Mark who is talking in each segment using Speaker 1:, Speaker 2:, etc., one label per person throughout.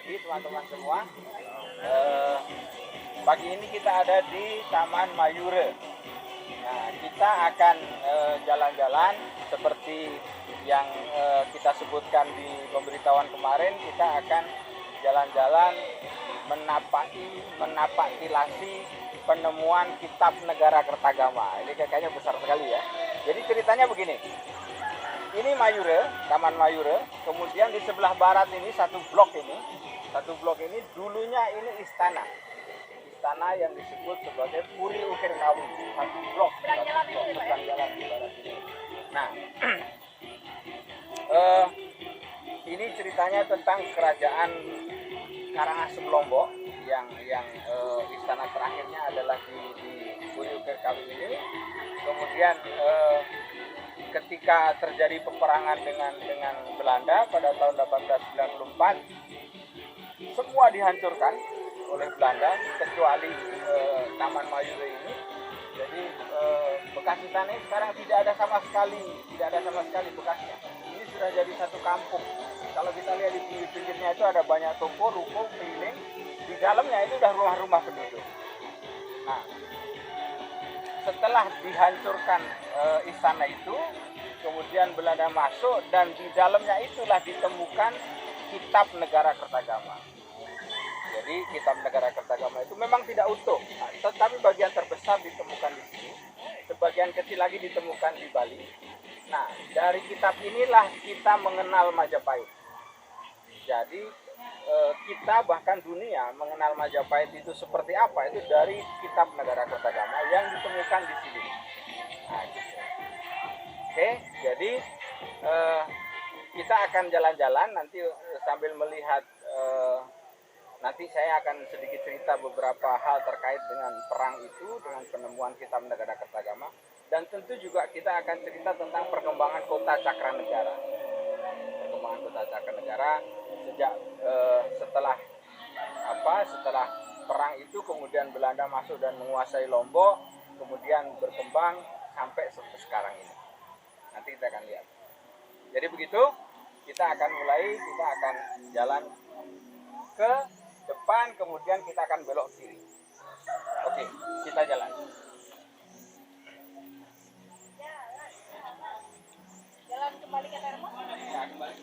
Speaker 1: pagi teman-teman semua. Pagi ini kita ada di Taman Mayura. Nah, kita akan jalan-jalan seperti yang kita sebutkan di pemberitahuan kemarin. Kita akan jalan-jalan menapak tilasi penemuan Kitab Negara Kertagama. Ini kayaknya besar sekali ya. Jadi ceritanya begini. Ini Mayura, Taman Mayura. Kemudian di sebelah barat ini satu blok ini dulunya ini istana yang disebut sebagai Puri Ukir Kawi. Satu blok seberang jalan di barat ini. Nah, ini ceritanya tentang kerajaan Karangasem Lombok yang istana terakhirnya adalah di Puri Ukir Kawi ini. Kemudian ketika terjadi peperangan dengan Belanda pada tahun 1894, semua dihancurkan oleh Belanda kecuali Taman Mayura ini. Jadi bekas istana sekarang tidak ada sama sekali bekasnya. Ini sudah jadi satu kampung. Kalau kita lihat di pinggir-pinggirnya itu ada banyak toko, ruko, keliling. Di dalamnya itu udah rumah-rumah penduduk. Nah, setelah dihancurkan istana itu, kemudian Belanda masuk dan di dalamnya itulah ditemukan Kitab Negara Kertagama. Jadi Kitab Negara Kertagama itu memang tidak utuh, tetapi bagian terbesar ditemukan di sini, sebagian kecil lagi ditemukan di Bali. Nah, dari kitab inilah kita mengenal Majapahit. Jadi kita bahkan dunia mengenal Majapahit itu seperti apa itu dari Kitab Negara Kertagama yang ditemukan di sini. Nah, gitu. Oke, jadi kita akan jalan-jalan nanti sambil melihat. Nanti saya akan sedikit cerita beberapa hal terkait dengan perang itu, dengan penemuan Kitab Negara Kertagama, dan tentu juga kita akan cerita tentang perkembangan Kota Cakranegara. Perkembangan Kota Cakranegara sejak setelah perang itu, kemudian Belanda masuk dan menguasai Lombok, kemudian berkembang sampai sekarang ini. Nanti kita akan lihat. Jadi begitu, kita akan jalan ke depan, kemudian kita akan belok kiri. Oke, kita jalan.
Speaker 2: Jalan kembali ke Termos?
Speaker 1: Ya, kembali.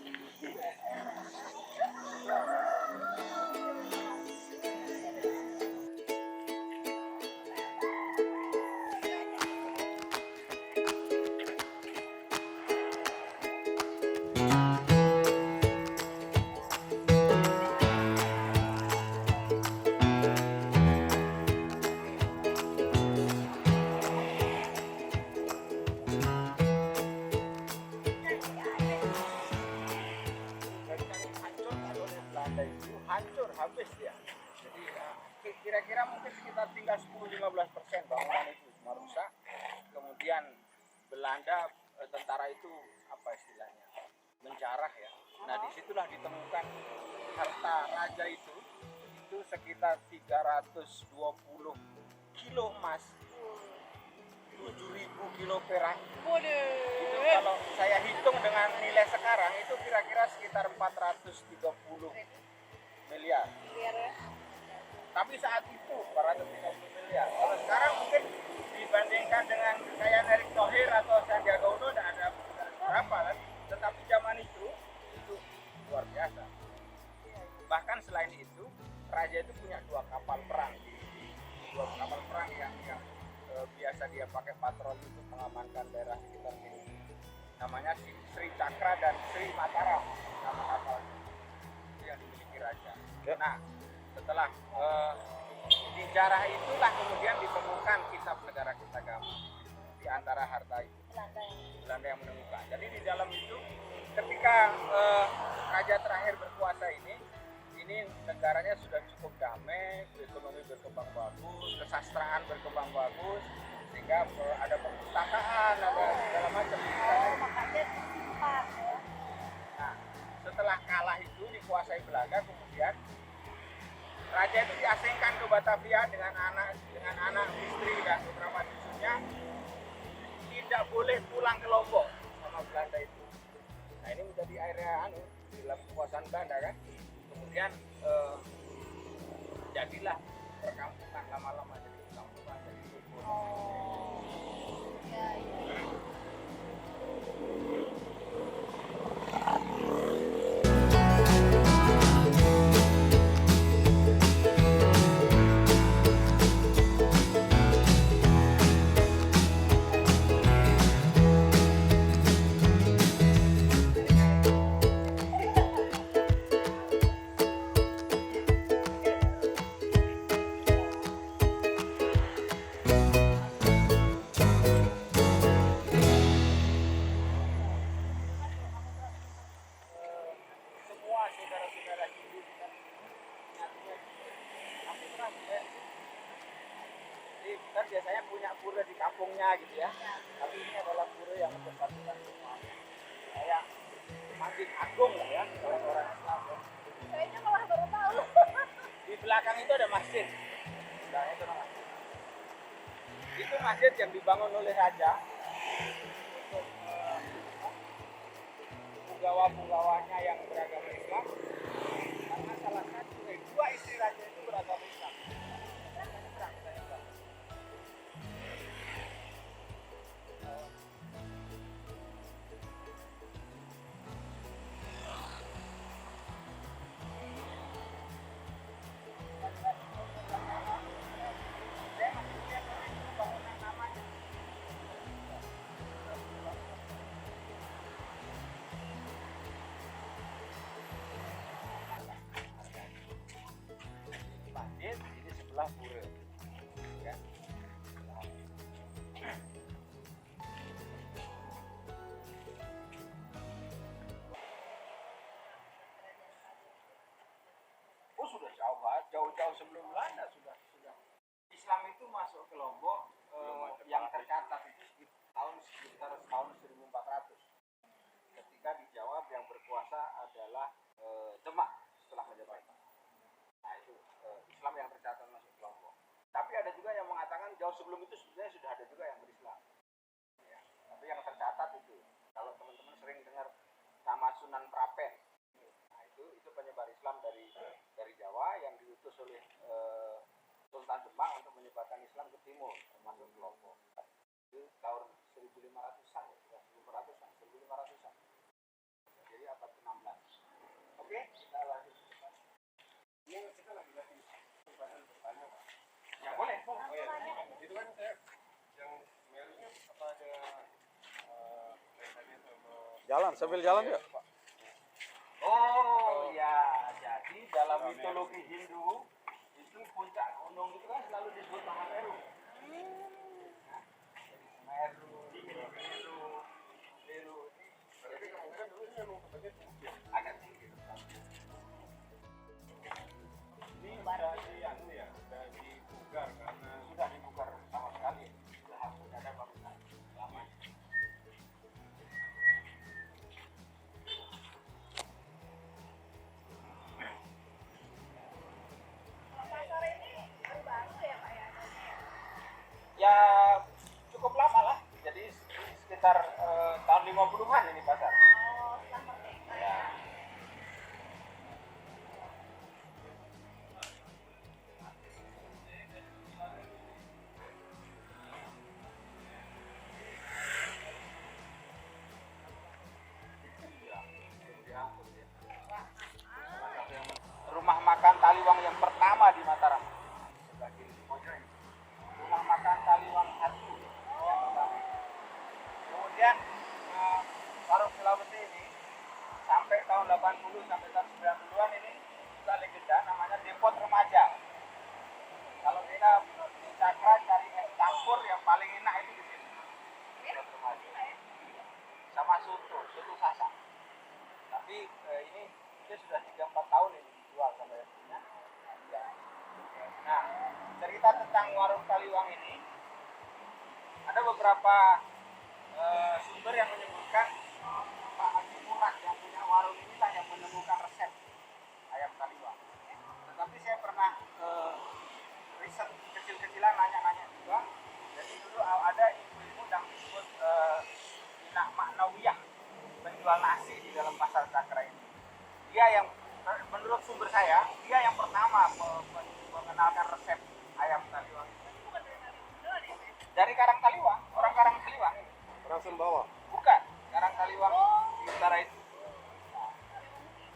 Speaker 1: Hancur habis dia. Jadi kira-kira mungkin sekitar tinggal 10-15% bangunan itu semua rusak. Kemudian Belanda, tentara itu apa istilahnya, menjarah ya. Nah, disitulah ditemukan harta raja itu sekitar 320 kilo emas, 7.000 kilo perak. Itu kalau saya hitung dengan nilai sekarang itu kira-kira sekitar 430 miliar. Tapi saat itu 430 miliar. Kalau sekarang mungkin dibandingkan dengan kekayaan Erick Thohir atau Sandiaga Uno tidak ada berapa kan. Tetapi zaman itu luar biasa. Bahkan selain itu, raja itu punya dua kapal perang yang biasa dia pakai patroli untuk mengamankan daerah sekitar sini. Namanya Sri Cakra dan Sri Mataram, nama kapalnya. Itu yang dimiliki raja. Nah, setelah dijarah itulah kemudian ditemukan Kitab Negara Kertagama di antara harta itu. Belanda yang menemukan. Jadi di dalam itu ketika raja terakhir berkuasa ini negaranya sudah cukup damai, ekonomi berkembang bagus, kesastraan berkembang bagus, sehingga ada perpustakaan, ada segala macam. Nah, setelah kalah itu dikuasai Belanda, kemudian raja itu diasingkan ke Batavia dengan anak, istri dan beberapa cucunya. Tidak boleh pulang ke Lombok sama Belanda itu. Nah, ini menjadi area dalam kekuasaan Belanda kan. Kemudian jadilah perkampungan lama-lama jadi perkampungan jadi subur.
Speaker 2: Oh. Ya, ya.
Speaker 1: Semua saudara-saudara Hindu kita nyatunya kampung Ram ya. Jadi kita biasanya punya pura di kampungnya gitu ya. Tapi ini adalah pura yang mempersatukan semua. Kayak Masjid Agung lah ya kalau orang Islam ya.
Speaker 2: Kayaknya malah baru tahu.
Speaker 1: Di belakang itu ada masjid. Nah, itu masjid. Itu masjid yang dibangun oleh raja untuk punggawa-punggawanya yang beragama Islam. Karena salah satu dua istri raja itu beragama Islam. Saya. Saya masih lihat orang itu bangunan namanya. Ini masjid, ini sebelah pura. Ya. Oh sudah jauh-jauh sebelum Belanda sudah. Islam itu masuk ke Lombok yang tercatat itu sekitar tahun 1400. Ketika di Jawa yang berkuasa adalah Demak setelah Majapahit. Nah itu Islam yang tercatat masuk ke Lombok. Tapi ada juga yang mengatakan jauh sebelum itu sebenarnya sudah ada juga yang berislam. Ya, tapi yang tercatat itu kalau teman-teman sering dengar nama Sunan Prapen. Nah itu penyebar Islam dari Jawa yang diutus oleh Sultan Demak untuk menyebarkan Islam ke timur termasuk ke Lombok. Itu tahun 1500-an ya, 1500-an, 1500-an. Jadi abad ke-16. Oke, kita lanjut. Ini kita lagi bertanya, Pak. Ya boleh. Oh, ya. Itu kan saya yang Merunya apa ada kaitannya sama
Speaker 3: Jalan, sambil jalan yuk.
Speaker 1: Oh ya, jadi dalam mitologi Hindu itu puncak gunung itu kan selalu disebut Mahameru. Nah, jadi Semeru, Meru. Jadi kemungkinan dulu ini memang tempatnya tinggi, agak tinggi. Ini sudah dibugar karena sudah dibugar sama sekali. Sudah harus ada bangunan lama.
Speaker 2: Pasar ini baru ya Pak ya?
Speaker 1: Ya cukup lama lah. Jadi sekitar tahun 50-an ini pasar.
Speaker 2: Oh, setelah merdeka.
Speaker 1: Ya. Rumah makan Taliwang yang pertama di Mataram. Sebelah kiri pojok ini. Rumah makan Taliwang 1 yang pertama. Kemudian Warung Selaweti ini sampai tahun 80 sampai tahun 90-an ini juga legenda namanya Depot Remaja. Kalau kita di Cakra cari es campur yang paling enak itu di sini. Depot Remaja. Sama soto sasak. Tapi ini dia sudah 3-4 tahun ini dijual sama yang punya. Nah, cerita tentang warung Taliwang ini ada beberapa sumber yang menyebutkan Pak Haji Murad yang punya warung ini lah yang menemukan resep ayam Taliwang. Tetapi saya pernah riset kecil-kecilan nanya-nanya juga. Jadi dulu ada ibu-ibu yang disebut Inak Maknawiyah penjual nasi di dalam pasar Cakra ini. Dia yang menurut sumber saya, dia yang pertama mengenalkan resep ayam taliwang.
Speaker 2: Bukan dari Kalimantan ya, Pak?
Speaker 1: Dari Karang Taliwang, orang Karang Taliwang.
Speaker 3: Orang Sumbawa.
Speaker 1: Bukan, Karang Taliwang di utara itu.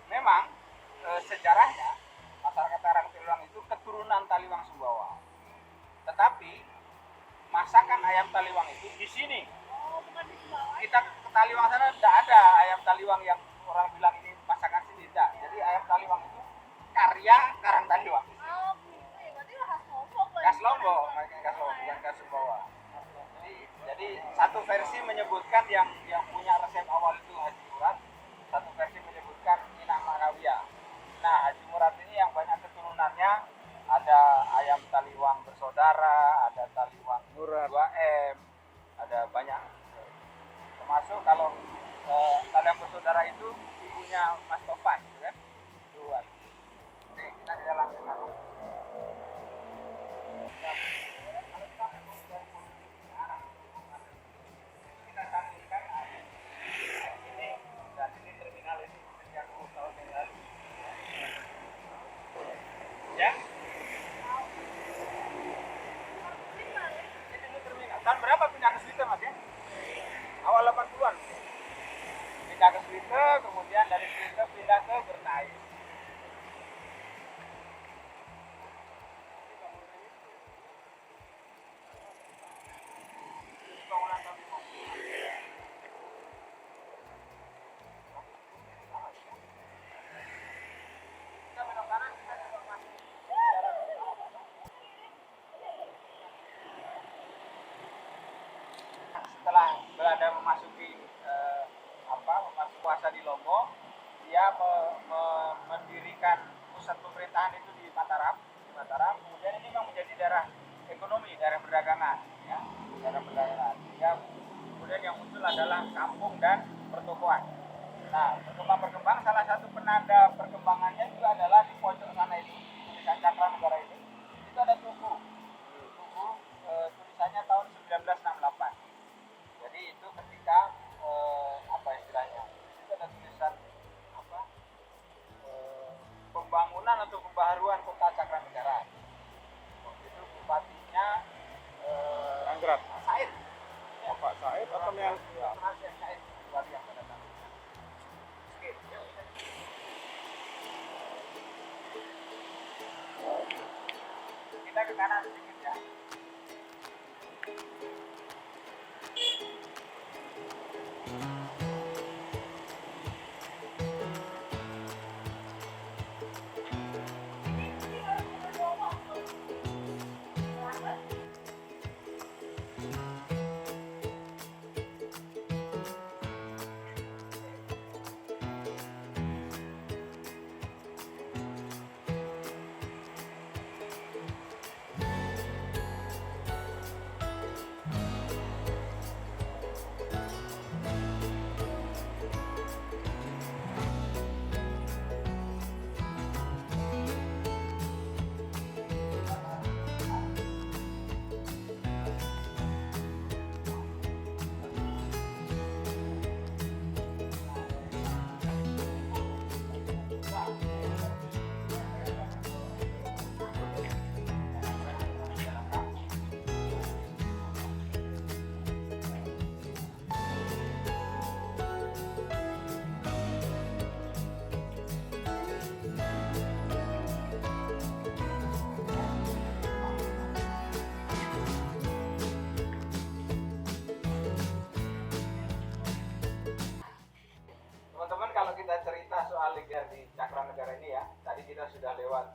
Speaker 1: Memang sejarahnya masyarakat Karang Taliwang itu keturunan Taliwang Sumbawa. Tetapi masakan ayam taliwang itu di sini.
Speaker 2: Oh, bukan di Sumbawa.
Speaker 1: Kita ke Taliwang sana tidak ada ayam taliwang yang orang bilang ini masakan sini, tidak. Jadi ayam taliwang itu karya Karang Taliwang.
Speaker 2: Oh, gitu ya. Berarti khas Lombok. Pak.
Speaker 1: Khas Lombok, makanya khas Lombok, bukan khas Sumbawa. Jadi satu versi menyebutkan yang punya resep awal itu Haji Murad, satu versi menyebutkan Inang Manawiyah. Nah, Haji Murad ini yang banyak keturunannya, ada ayam taliwang bersaudara, ada taliwang
Speaker 3: Murad.
Speaker 1: 2M, ada banyak. Termasuk kalau taliwang bersaudara itu ibunya Mas Topan, gitu kan? Dua. Oke, kita di dalam sekarang. Kita tampilkan ini, dan ini terminal ini sejak 10 tahun yang lalu. Ya, ini terminal. Tahun berapa pindah ke Slite, Mas ya? Awal 80-an. Pindah ke Slite, kemudian dari Slite pindah ke Bertai. Bangunan tahun 50. Kita belok kanan, kita belok masuk. Setelah Belanda memasuki kuasa di Lombok, dia mendirikan pusat pemerintahan itu di Mataram. Kemudian ini memang menjadi daerah ekonomi, daerah perdagangan, ya, daerah perdagangan. Ya, kemudian yang muncul adalah kampung dan pertokoan. Nah, berkembang salah satu penanda perkembangannya juga adalah di pojok sana itu, tulisan Cakra Negara ini. Itu ada tugu, tulisannya tahun 1968. Jadi itu ketika apa istilahnya? Itu ada tulisan apa? Pembangunan atau pembaharuan kota Cakra Negara. Itu bupatinya
Speaker 3: Anggrek.
Speaker 1: Said. Ya,
Speaker 3: Pak Said atau yang
Speaker 1: Said bupati yang pada tahun. Oke, ya. Kita ke kanan sedikit ya. Teman-teman, kalau kita cerita soal Liga di Cakra Negara ini ya, tadi kita sudah lewat